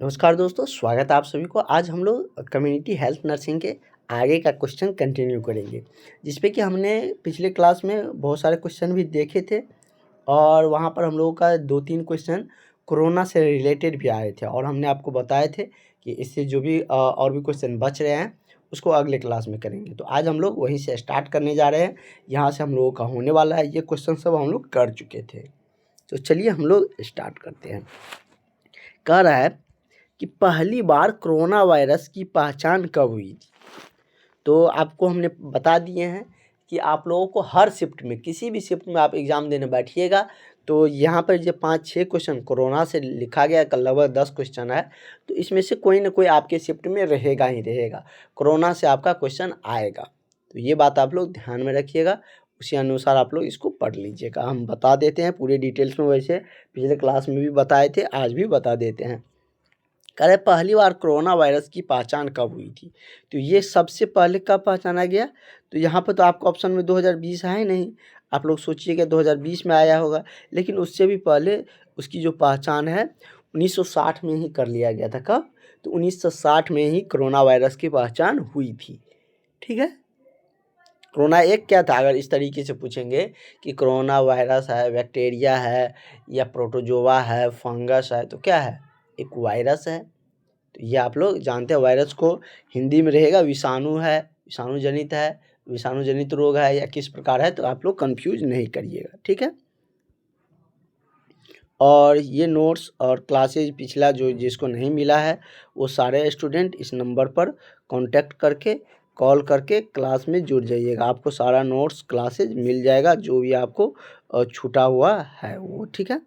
नमस्कार दोस्तों, स्वागत है आप सभी को। आज हम लोग कम्युनिटी हेल्थ नर्सिंग के आगे का क्वेश्चन कंटिन्यू करेंगे, जिस पे कि हमने पिछले क्लास में बहुत सारे क्वेश्चन भी देखे थे और वहाँ पर हम लोगों का 2-3 क्वेश्चन कोरोना से रिलेटेड भी आए थे और हमने आपको बताए थे कि इससे जो भी और भी क्वेश्चन बच रहे हैं, उसको अगले क्लास में करेंगे। तो आज हम लोग वहीं से स्टार्ट करने जा रहे हैं, यहाँ से हम लोगों का होने वाला है। ये क्वेश्चन सब हम लोग कर चुके थे, तो चलिए हम लोग स्टार्ट करते हैं। कह रहा है कि पहली बार कोरोना वायरस की पहचान कब हुई थी? तो आपको हमने बता दिए हैं कि आप लोगों को हर शिफ्ट में, किसी भी शिफ्ट में आप एग्ज़ाम देने बैठिएगा तो यहाँ पर जो 5-6 क्वेश्चन कोरोना से लिखा गया, कल लगभग 10 क्वेश्चन है, तो इसमें से कोई ना कोई आपके शिफ्ट में रहेगा ही रहेगा। कोरोना से आपका क्वेश्चन आएगा, तो ये बात आप लोग ध्यान में रखिएगा, उसी अनुसार आप लोग इसको पढ़ लीजिएगा। हम बता देते हैं पूरे डिटेल्स में, वैसे पिछले क्लास में भी बताए थे, आज भी बता देते हैं। कह रहे पहली बार कोरोना वायरस की पहचान कब हुई थी? तो ये सबसे पहले कब पहचाना गया? तो यहाँ पर तो आपको ऑप्शन में 2020 है ही नहीं। आप लोग सोचिएगा 2020 में आया होगा, लेकिन उससे भी पहले उसकी जो पहचान है 1960 में ही कर लिया गया था। कब? तो 1960 में ही कोरोना वायरस की पहचान हुई थी। ठीक है? कोरोना एक क्या था, अगर इस तरीके से पूछेंगे कि कोरोना वायरस है, बैक्टीरिया है या प्रोटोजोआ है, फंगस है, तो क्या है? एक वायरस है। तो ये आप लोग जानते हैं। वायरस को हिंदी में रहेगा विषाणु है, विषाणु जनित है, विषाणु जनित रोग है या किस प्रकार है, तो आप लोग कंफ्यूज नहीं करिएगा। ठीक है? और ये नोट्स और क्लासेज पिछला जो जिसको नहीं मिला है, वो सारे स्टूडेंट इस नंबर पर कांटेक्ट करके, कॉल करके क्लास में जुड़ जाइएगा। आपको सारा नोट्स क्लासेज मिल जाएगा, जो भी आपको छूटा हुआ है वो। ठीक है?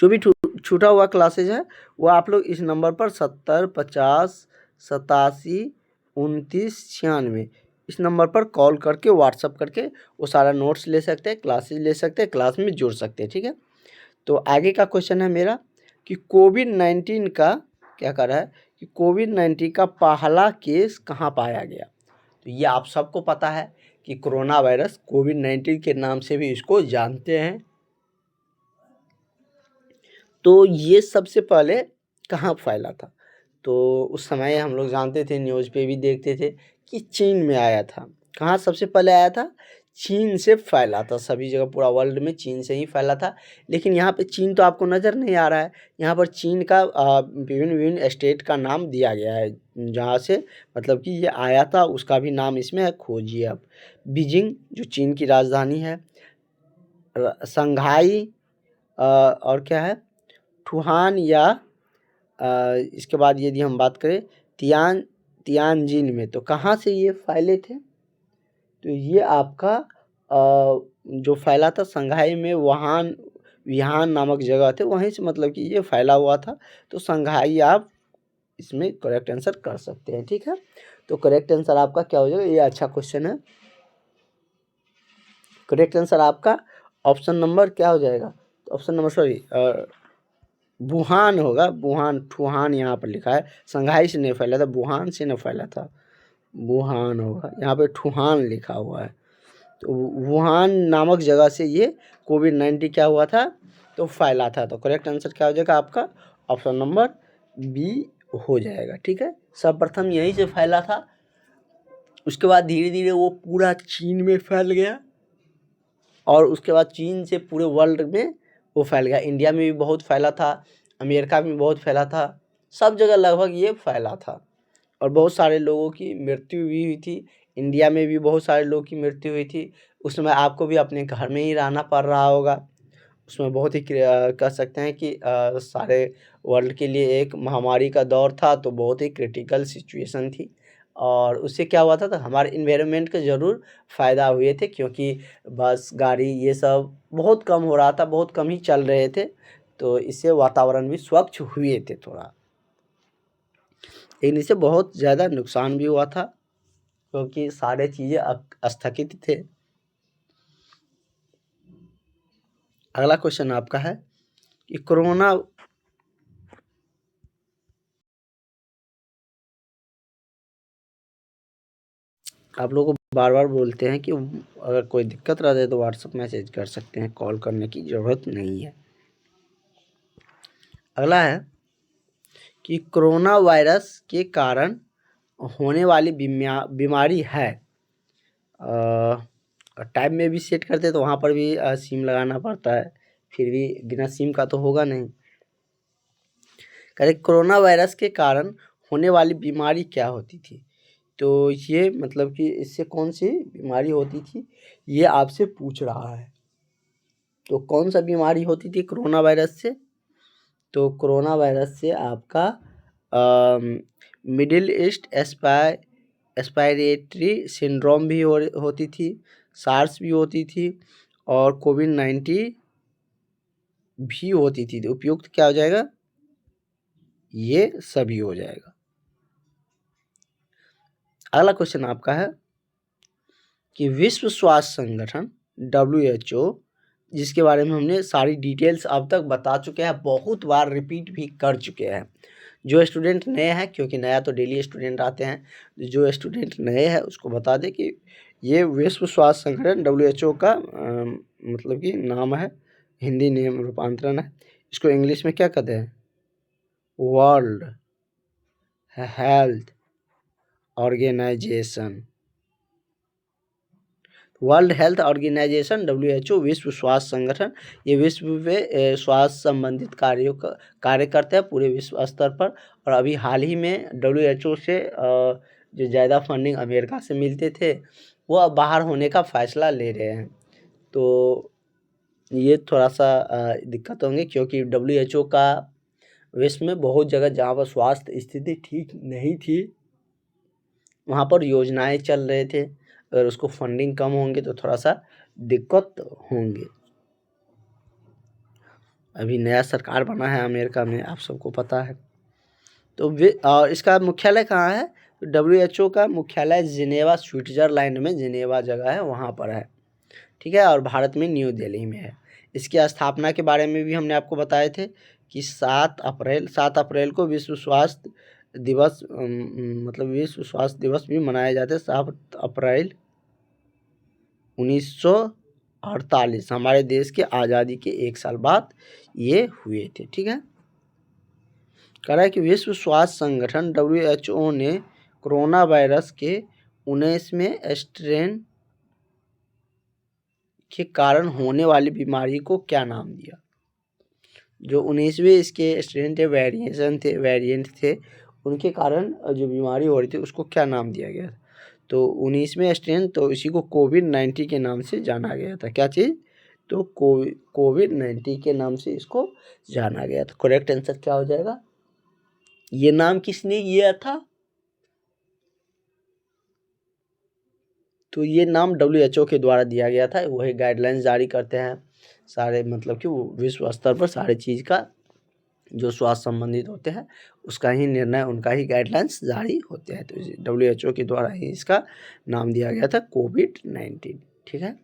जो भी छूटा हुआ क्लासेज है वो आप लोग इस नंबर पर 70 50 87 29 96 इस नंबर पर कॉल करके, व्हाट्सअप करके वो सारा नोट्स ले सकते हैं, क्लासेज ले सकते हैं, क्लास में जुड़ सकते हैं। ठीक है? तो आगे का क्वेश्चन है मेरा कि कोविड-19 का क्या कर रहा है कि कोविड-19 का पहला केस कहाँ पाया गया? तो ये आप सबको पता है कि कोरोना वायरस कोविड-19 के नाम से भी इसको जानते हैं। तो ये सबसे पहले कहाँ फैला था? तो उस समय हम लोग जानते थे, न्यूज़ पे भी देखते थे कि चीन में आया था। कहाँ सबसे पहले आया था? चीन से फैला था। सभी जगह पूरा वर्ल्ड में चीन से ही फैला था। लेकिन यहाँ पे चीन तो आपको नज़र नहीं आ रहा है। यहाँ पर चीन का विभिन्न-विभिन्न स्टेट का नाम दिया गया है, जहाँ से मतलब कि ये आया था उसका भी नाम इसमें है, खोजिए आप। बीजिंग जो चीन की राजधानी है, शंघाई और क्या है? वुहान या इसके बाद यदि हम बात करें तियानजिन में, तो कहाँ से ये फैले थे? तो ये आपका जो फैला था शंघाई में, वुहान नामक जगह थे, वहीं से मतलब कि ये फैला हुआ था। तो शंघाई आप इसमें करेक्ट आंसर कर सकते हैं। ठीक है? तो करेक्ट आंसर आपका क्या हो जाएगा? ये अच्छा क्वेश्चन है। करेक्ट आंसर आपका ऑप्शन नंबर क्या हो जाएगा? तो ऑप्शन नंबर सॉरी वुहान होगा। वुहान यहाँ पर लिखा है, शंघाई से नहीं फैला था, वुहान से न फैला था, वुहान होगा। यहाँ पे वुहान लिखा हुआ है। तो वुहान नामक जगह से ये कोविड-19 क्या हुआ था? तो फैला था। तो करेक्ट आंसर क्या हो जाएगा आपका? ऑप्शन नंबर बी हो जाएगा। ठीक है? सर्वप्रथम यहीं से फैला था, उसके बाद धीरे धीरे वो पूरा चीन में फैल गया और उसके बाद चीन से पूरे वर्ल्ड में वो फैल गया। इंडिया में भी बहुत फैला था, अमेरिका में बहुत फैला था, सब जगह लगभग ये फैला था और बहुत सारे लोगों की मृत्यु भी हुई थी। इंडिया में भी बहुत सारे लोगों की मृत्यु हुई थी। उस समय आपको भी अपने घर में ही रहना पड़ रहा होगा। उसमें बहुत ही कह सकते हैं कि सारे वर्ल्ड के लिए एक महामारी का दौर था, तो बहुत ही क्रिटिकल सिचुएशन थी और उससे क्या हुआ था, तो हमारे इन्वायरमेंट के ज़रूर फ़ायदा हुए थे, क्योंकि बस गाड़ी ये सब बहुत कम हो रहा था, बहुत कम ही चल रहे थे, तो इससे वातावरण भी स्वच्छ हुए थे थोड़ा। लेकिन इससे बहुत ज़्यादा नुकसान भी हुआ था, क्योंकि सारे चीज़ें स्थगित थे। अगला क्वेश्चन आपका है कि कोरोना आप लोगों को बार बार बोलते हैं कि अगर कोई दिक्कत रहती है तो व्हाट्सएप मैसेज कर सकते हैं, कॉल करने की ज़रूरत नहीं है। अगला है कि कोरोना वायरस के कारण होने वाली बीमारी है। टाइप में भी सेट करते तो वहाँ पर भी सिम लगाना पड़ता है, फिर भी बिना सिम का तो होगा नहीं। करेक्ट, कोरोना वायरस के कारण होने वाली बीमारी क्या होती थी? तो ये मतलब कि इससे कौन सी बीमारी होती थी ये आपसे पूछ रहा है। तो कौन सा बीमारी होती थी कोरोना वायरस से? तो कोरोना वायरस से आपका मिडिल ईस्ट एस्पायरेटरी सिंड्रोम भी होती थी, सार्स भी होती थी और कोविड-19 भी होती थी। तो उपयुक्त क्या हो जाएगा? ये सभी हो जाएगा। अगला क्वेश्चन आपका है कि विश्व स्वास्थ्य संगठन WHO, जिसके बारे में हमने सारी डिटेल्स अब तक बता चुके हैं, बहुत बार रिपीट भी कर चुके हैं। जो स्टूडेंट नए हैं, क्योंकि नया तो डेली स्टूडेंट आते हैं, जो स्टूडेंट नए हैं उसको बता दें कि ये विश्व स्वास्थ्य संगठन WHO का मतलब कि नाम है, हिंदी नेम रूपांतरण है। इसको इंग्लिश में क्या कहते हैं? World Health Organization. World Health Organization WHO, विश्व स्वास्थ्य संगठन, ये विश्व में स्वास्थ्य संबंधित कार्य करते हैं पूरे विश्व स्तर पर। और अभी हाल ही में WHO से जो ज़्यादा फंडिंग अमेरिका से मिलते थे वो अब बाहर होने का फैसला ले रहे हैं। तो ये थोड़ा सा दिक्कत होंगे, क्योंकि WHO का विश्व में बहुत जगह जहाँ पर स्वास्थ्य स्थिति ठीक नहीं थी वहाँ पर योजनाएं चल रहे थे, अगर उसको फंडिंग कम होंगे तो थोड़ा सा दिक्कत होंगे। अभी नया सरकार बना है अमेरिका में, आप सबको पता है। तो और इसका मुख्यालय कहाँ है? तो WHO का मुख्यालय जिनेवा, स्विट्जरलैंड में जिनेवा जगह है, वहाँ पर है। ठीक है, और भारत में न्यू दिल्ली में है। इसकी स्थापना के बारे में भी हमने आपको बताए थे कि 7 अप्रैल को विश्व स्वास्थ्य दिवस मतलब विश्व स्वास्थ्य दिवस भी मनाया जाता है। 7 अप्रैल 1948 हमारे देश के आज़ादी के 1 साल बाद ये हुए थे। ठीक है, कह रहा है कि विश्व स्वास्थ्य संगठन WHO ने कोरोना वायरस के 19वें स्ट्रेन के कारण होने वाली बीमारी को क्या नाम दिया? जो 19वें इसके स्ट्रेन थे, वेरिएंट थे, उनके कारण जो बीमारी हो रही थी उसको क्या नाम दिया गया? तो 19वें स्ट्रेन, तो इसी को कोविड-19 के नाम से जाना गया था। क्या चीज़? तो कोविड-19 के नाम से इसको जाना गया था। करेक्ट आंसर क्या हो जाएगा? ये नाम किसने दिया था? तो ये नाम WHO के द्वारा दिया गया था। वही गाइडलाइंस जारी करते हैं सारे, मतलब कि वो विश्व स्तर पर सारे चीज़ का जो स्वास्थ्य संबंधित होते हैं उसका ही निर्णय, उनका ही गाइडलाइंस जारी होते हैं। तो WHO के द्वारा ही इसका नाम दिया गया था कोविड-19। ठीक है,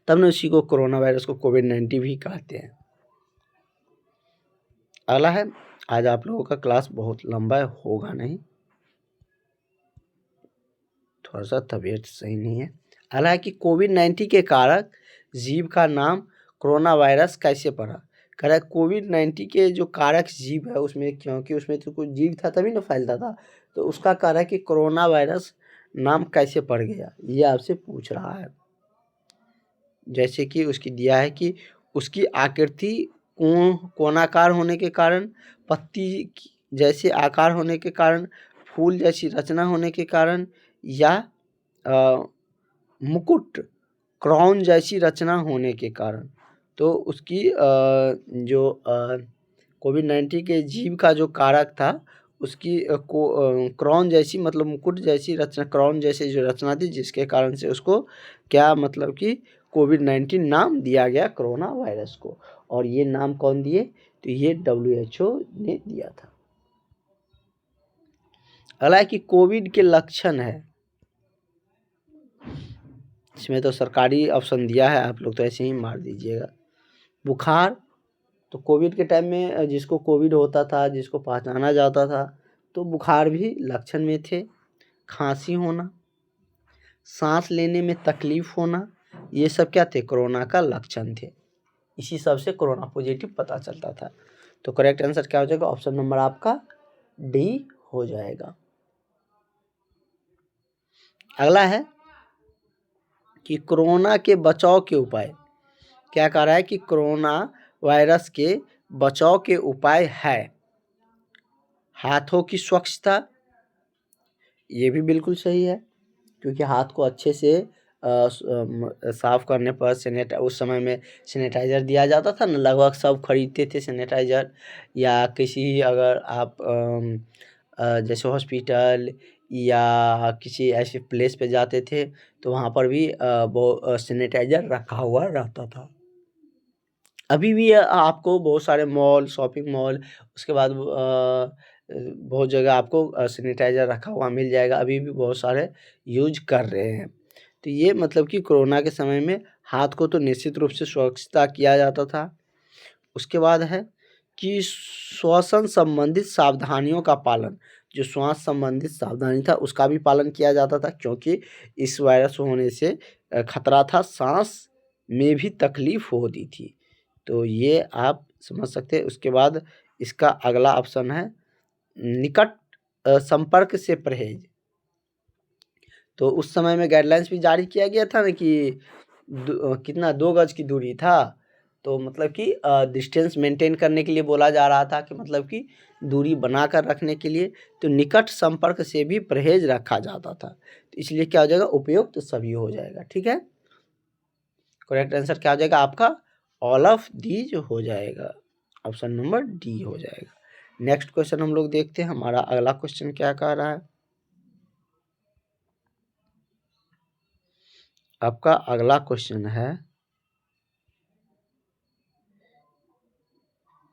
तब न इसी को कोरोना वायरस को कोविड-19 भी कहते हैं। अगला है, आज आप लोगों का क्लास बहुत लंबा होगा नहीं, थोड़ा सा तबीयत सही नहीं है। अगला है कि कोविड-19 के कारक जीव का नाम कोरोना वायरस कैसे पड़ा? कह रहा है कोविड-19 के जो कारक जीव है उसमें, क्योंकि उसमें तो कोई जीव था तभी ना फैलता था, तो उसका कह रहा है कि कोरोना वायरस नाम कैसे पड़ गया, ये आपसे पूछ रहा है। जैसे कि उसकी दिया है कि उसकी आकृति कोणाकार होने के कारण, पत्ती जैसे आकार होने के कारण, फूल जैसी रचना होने के कारण, या मुकुट क्राउन जैसी रचना होने के कारण। तो उसकी जो कोविड-19 के जीव का जो कारक था उसकी क्राउन जैसी, मतलब मुकुट जैसी रचना, क्राउन जैसी जो रचना थी, जिसके कारण से उसको क्या मतलब कि कोविड-19 नाम दिया गया कोरोना वायरस को। और ये नाम कौन दिए? तो ये WHO ने दिया था। अगला है कि कोविड के लक्षण है, इसमें तो सरकारी ऑप्शन दिया है, आप लोग तो ऐसे ही मार दीजिएगा। बुखार, तो कोविड के टाइम में जिसको कोविड होता था, जिसको पहचाना जाता था, तो बुखार भी लक्षण में थे। खांसी होना, सांस लेने में तकलीफ होना, ये सब क्या थे? कोरोना का लक्षण थे। इसी सब से कोरोना पॉजिटिव पता चलता था। तो करेक्ट आंसर क्या हो जाएगा? ऑप्शन नंबर आपका डी हो जाएगा। अगला है कि कोरोना के बचाव के उपाय। क्या कह रहा है कि कोरोना वायरस के बचाव के उपाय है हाथों की स्वच्छता, ये भी बिल्कुल सही है, क्योंकि हाथ को अच्छे से साफ करने पर उस समय में सैनिटाइज़र दिया जाता था ना, लगभग सब खरीदते थे सैनिटाइज़र। या किसी अगर आप जैसे हॉस्पिटल या किसी ऐसे प्लेस पे जाते थे तो वहाँ पर भी वो सैनिटाइज़र रखा हुआ रहता था। अभी भी आपको बहुत सारे मॉल, शॉपिंग मॉल, उसके बाद बहुत जगह आपको सैनिटाइज़र रखा हुआ मिल जाएगा, अभी भी बहुत सारे यूज कर रहे हैं। तो ये मतलब कि कोरोना के समय में हाथ को तो निश्चित रूप से स्वच्छता किया जाता था। उसके बाद है कि श्वसन संबंधित सावधानियों का पालन, जो श्वास संबंधित सावधानी था उसका भी पालन किया जाता था, क्योंकि इस वायरस होने से खतरा था, सांस में भी तकलीफ होती थी। तो ये आप समझ सकते हैं। उसके बाद इसका अगला ऑप्शन है निकट संपर्क से परहेज। तो उस समय में गाइडलाइंस भी जारी किया गया था ना कि कितना 2 गज की दूरी था, तो मतलब कि डिस्टेंस मेंटेन करने के लिए बोला जा रहा था, कि मतलब कि दूरी बनाकर रखने के लिए। तो निकट संपर्क से भी परहेज रखा जाता था, तो इसलिए क्या हो जाएगा? उपयुक्त तो सभी हो जाएगा। ठीक है, करेक्ट आंसर क्या हो जाएगा आपका? ऑल ऑफ दीज हो जाएगा, ऑप्शन नंबर डी हो जाएगा। नेक्स्ट क्वेश्चन हम लोग देखते हैं, हमारा अगला क्वेश्चन क्या कह रहा है। आपका अगला क्वेश्चन है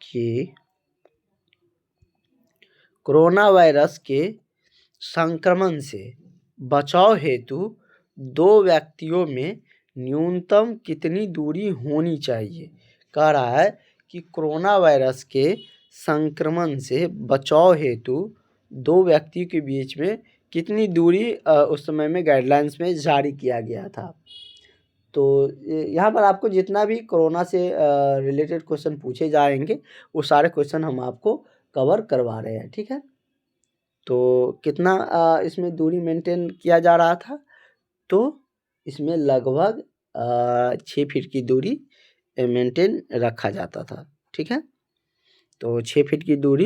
कि कोरोना वायरस के संक्रमण से बचाव हेतु 2 व्यक्तियों में न्यूनतम कितनी दूरी होनी चाहिए? कह रहा है कि कोरोना वायरस के संक्रमण से बचाव हेतु 2 व्यक्ति के बीच में कितनी दूरी उस समय में गाइडलाइंस में जारी किया गया था। तो यहाँ पर आपको जितना भी कोरोना से रिलेटेड क्वेश्चन पूछे जाएंगे वो सारे क्वेश्चन हम आपको कवर करवा रहे हैं। ठीक है, तो कितना इसमें दूरी मेंटेन किया जा रहा था? तो इसमें लगभग 6 फीट की दूरी मेंटेन रखा जाता था। ठीक है, तो 6 फीट की दूरी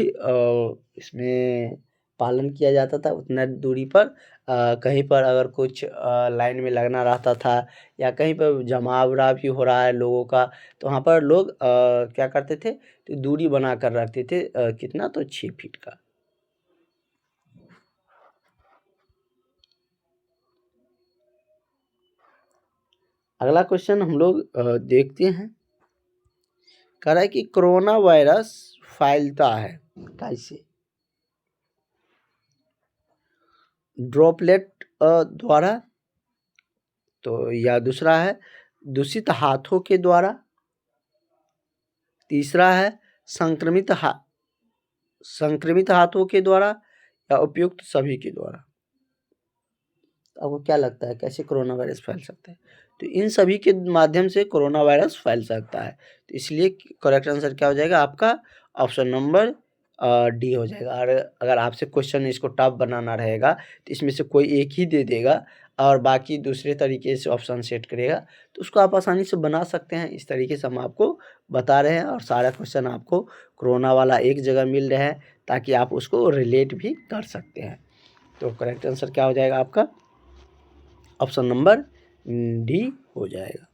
इसमें पालन किया जाता था। उतना दूरी पर कहीं पर अगर कुछ लाइन में लगना रहता था या कहीं पर जमावड़ा भी हो रहा है लोगों का, तो वहाँ पर लोग क्या करते थे? तो दूरी बना कर रखते थे, कितना? तो 6 फीट का। अगला क्वेश्चन हम लोग देखते हैं। कह रहा है कि कोरोना वायरस फैलता है कैसे? ड्रॉपलेट द्वारा, तो या दूसरा है दूषित हाथों के द्वारा, तीसरा है संक्रमित हाथों के द्वारा, या उपयुक्त सभी के द्वारा। आपको क्या लगता है कैसे कोरोना वायरस फैल सकता है? तो इन सभी के माध्यम से कोरोना वायरस फैल सकता है, तो इसलिए करेक्ट आंसर क्या हो जाएगा आपका? ऑप्शन नंबर डी हो जाएगा। और अगर आपसे क्वेश्चन इसको टफ बनाना रहेगा तो इसमें से कोई एक ही दे देगा और बाकी दूसरे तरीके से ऑप्शन सेट करेगा, तो उसको आप आसानी से बना सकते हैं। इस तरीके से हम आपको बता रहे हैं और सारा क्वेश्चन आपको कोरोना वाला एक जगह मिल रहा है ताकि आप उसको रिलेट भी कर सकते हैं। तो करेक्ट आंसर क्या हो जाएगा आपका? ऑप्शन नंबर डी हो जाएगा।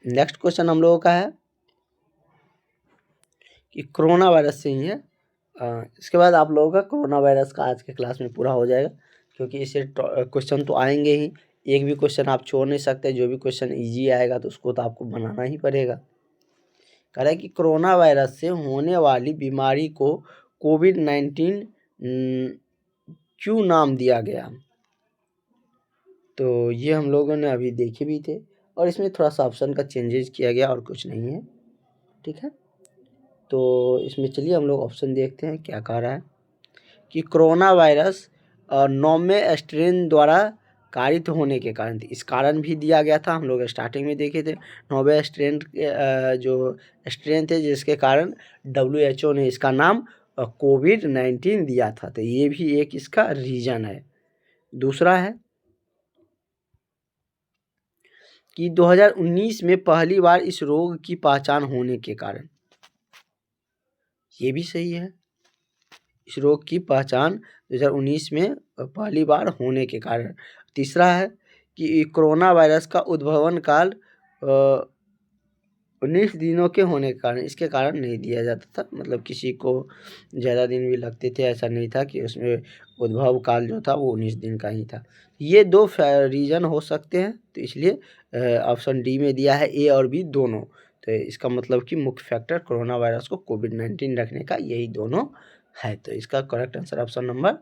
नेक्स्ट क्वेश्चन हम लोगों का है कि कोरोना वायरस से ही है। इसके बाद आप लोगों का कोरोना वायरस का आज के क्लास में पूरा हो जाएगा, क्योंकि इससे क्वेश्चन तो आएंगे ही, एक भी क्वेश्चन आप छोड़ नहीं सकते। जो भी क्वेश्चन इजी आएगा तो उसको तो आपको बनाना ही पड़ेगा। कह रहा है कि कोरोना वायरस से होने वाली बीमारी को कोविड-19 क्यों नाम दिया गया? तो ये हम लोगों ने अभी देखे भी थे और इसमें थोड़ा सा ऑप्शन का चेंजेस किया गया और कुछ नहीं है। ठीक है, तो इसमें चलिए हम लोग ऑप्शन देखते हैं क्या कह रहा है कि कोरोना वायरस नौवें स्ट्रेन द्वारा कारित होने के कारण थी। इस कारण भी दिया गया था, हम लोग स्टार्टिंग में देखे थे। नोवेल स्ट्रेन जो स्ट्रेन थे जिसके कारण WHO ने इसका नाम कोविड-19 दिया था। तो ये भी एक इसका रीज़न है। दूसरा है कि 2019 में पहली बार इस रोग की पहचान होने के कारण, ये भी सही है। इस रोग की पहचान 2019 में पहली बार होने के कारण। तीसरा है कि कोरोना वायरस का उद्भवन काल 19 दिनों के होने के कारण, इसके कारण नहीं दिया जाता था। मतलब किसी को ज़्यादा दिन भी लगते थे, ऐसा नहीं था कि उसमें उद्भव काल जो था वो 19 दिन का ही था। ये 2 रीज़न हो सकते हैं, तो इसलिए ऑप्शन डी में दिया है ए और बी दोनों। तो इसका मतलब कि मुख्य फैक्टर कोरोना वायरस को कोविड-19 रखने का यही दोनों है। तो इसका करेक्ट आंसर ऑप्शन नंबर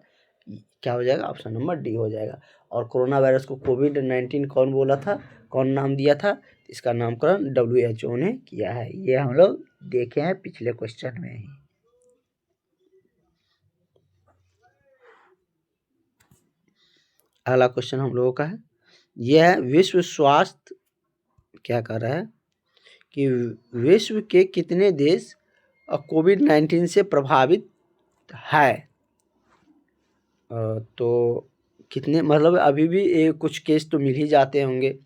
क्या हो जाएगा? ऑप्शन नंबर डी हो जाएगा। और कोरोना वायरस को कोविड-19 कौन बोला था, कौन नाम दिया था? इसका नामकरण WHO ने किया है। ये हम लोग देखे हैं पिछले क्वेश्चन में ही। अगला क्वेश्चन हम लोगों का है, यह है विश्व स्वास्थ्य क्या कर रहा है कि विश्व के कितने देश कोविड-19 से प्रभावित है? तो कितने, मतलब अभी भी कुछ केस तो मिल ही जाते होंगे।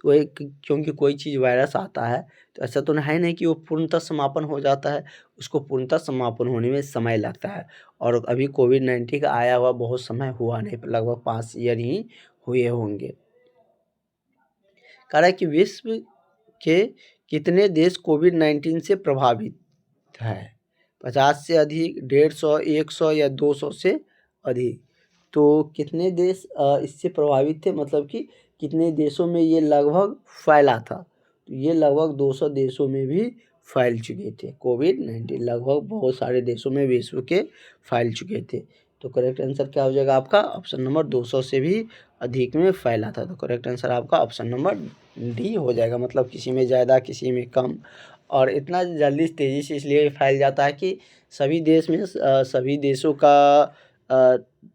तो एक, क्योंकि कोई चीज़ वायरस आता है तो ऐसा तो है नहीं कि वो पूर्णतः समापन हो जाता है, उसको पूर्णतः समापन होने में समय लगता है। और अभी कोविड-19 का आया हुआ बहुत समय हुआ नहीं, लगभग 5 ईयर ही हुए होंगे। कह रहा है कि विश्व के कितने देश कोविड-19 से प्रभावित है? 50 से अधिक, 150, 100 या 200 से अधिक। तो कितने देश इससे प्रभावित थे, मतलब कि कितने देशों में ये लगभग फैला था? तो ये लगभग 200 देशों में भी फैल चुके थे। कोविड-19 लगभग बहुत सारे देशों में विश्व के फैल चुके थे। तो करेक्ट आंसर क्या हो जाएगा आपका? ऑप्शन नंबर 200 से भी अधिक में फैला था। तो करेक्ट आंसर आपका ऑप्शन नंबर डी हो जाएगा। मतलब किसी में ज़्यादा, किसी में कम, और इतना जल्दी तेज़ी से इसलिए फैल जाता है कि सभी देश में सभी देशों का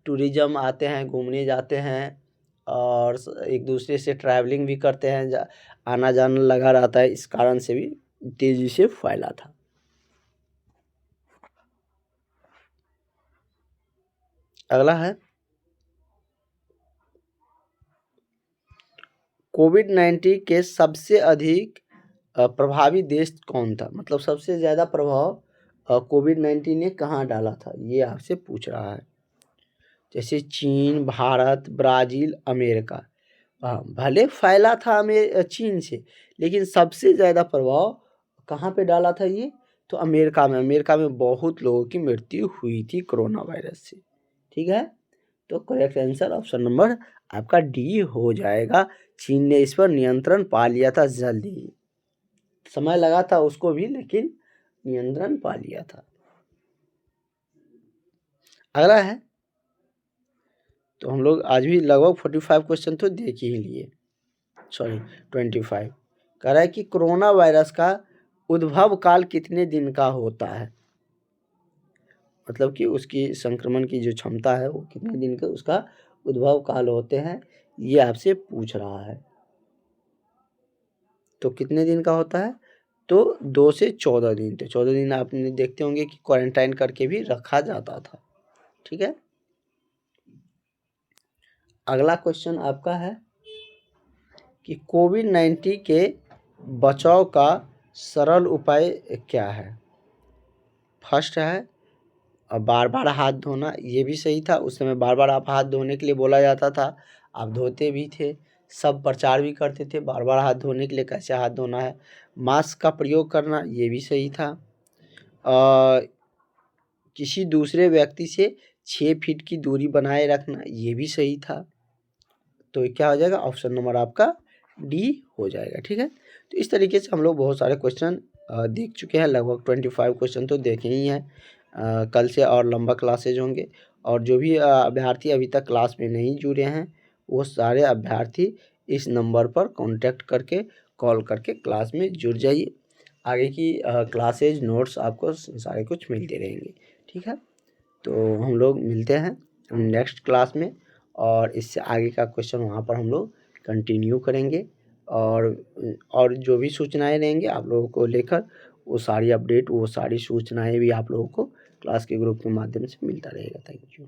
टूरिज़्म आते हैं, घूमने जाते हैं और एक दूसरे से ट्रैवलिंग भी करते हैं, आना जाना लगा रहता है, इस कारण से भी तेज़ी से फैला था। अगला है कोविड-19 के सबसे अधिक प्रभावी देश कौन था? मतलब सबसे ज़्यादा प्रभाव कोविड-19 ने कहाँ डाला था, ये आपसे पूछ रहा है। जैसे चीन, भारत, ब्राज़ील, अमेरिका। भले फैला था चीन से, लेकिन सबसे ज़्यादा प्रभाव कहाँ पे डाला था ये? तो अमेरिका में। अमेरिका में बहुत लोगों की मृत्यु हुई थी कोरोना वायरस से। ठीक है? तो करेक्ट आंसर ऑप्शन नंबर आपका डी हो जाएगा। चीन ने इस पर नियंत्रण पा लिया था जल्दी ही। समय लगा था उसको भी, लेकिन नियंत्रण पा लिया था। अगला है, तो हम लोग आज भी लगभग 45 क्वेश्चन तो देख ही लिए, सॉरी 25। कह रहा है कि कोरोना वायरस का उद्भव काल कितने दिन का होता है? मतलब कि उसकी संक्रमण की जो क्षमता है वो कितने दिन का उसका उद्भव काल होते हैं, ये आपसे पूछ रहा है। तो कितने दिन का होता है? तो 2 से 14 दिन। तो 14 दिन आपने देखते होंगे कि क्वारंटाइन करके भी रखा जाता था। ठीक है? अगला क्वेश्चन आपका है कि कोविड-19 के बचाव का सरल उपाय क्या है? फर्स्ट है बार-बार हाथ धोना। ये भी सही था, उस समय बार-बार आप हाथ धोने के लिए बोला जाता था, आप धोते भी थे, सब प्रचार भी करते थे बार-बार हाथ धोने के लिए, कैसे हाथ धोना है। मास्क का प्रयोग करना, ये भी सही था। किसी दूसरे व्यक्ति से 6 फीट की दूरी बनाए रखना, ये भी सही था। तो क्या हो जाएगा? ऑप्शन नंबर आपका डी हो जाएगा। ठीक है? तो इस तरीके से हम लोग बहुत सारे क्वेश्चन देख चुके हैं, लगभग 25 क्वेश्चन तो देखे ही हैं। कल से और लंबा क्लासेज होंगे, और जो भी अभ्यर्थी अभी तक क्लास में नहीं जुड़े हैं, वो सारे अभ्यर्थी इस नंबर पर कांटेक्ट करके, कॉल करके क्लास में जुड़ जाइए। आगे की क्लासेज, नोट्स आपको सारे कुछ मिलते रहेंगे। ठीक है? तो हम लोग मिलते हैं नेक्स्ट क्लास में, और इससे आगे का क्वेश्चन वहाँ पर हम लोग कंटिन्यू करेंगे। और जो भी सूचनाएँ रहेंगी आप लोगों को लेकर, वो सारी अपडेट, वो सारी सूचनाएँ भी आप लोगों को क्लास के ग्रुप के माध्यम से मिलता रहेगा। Thank you.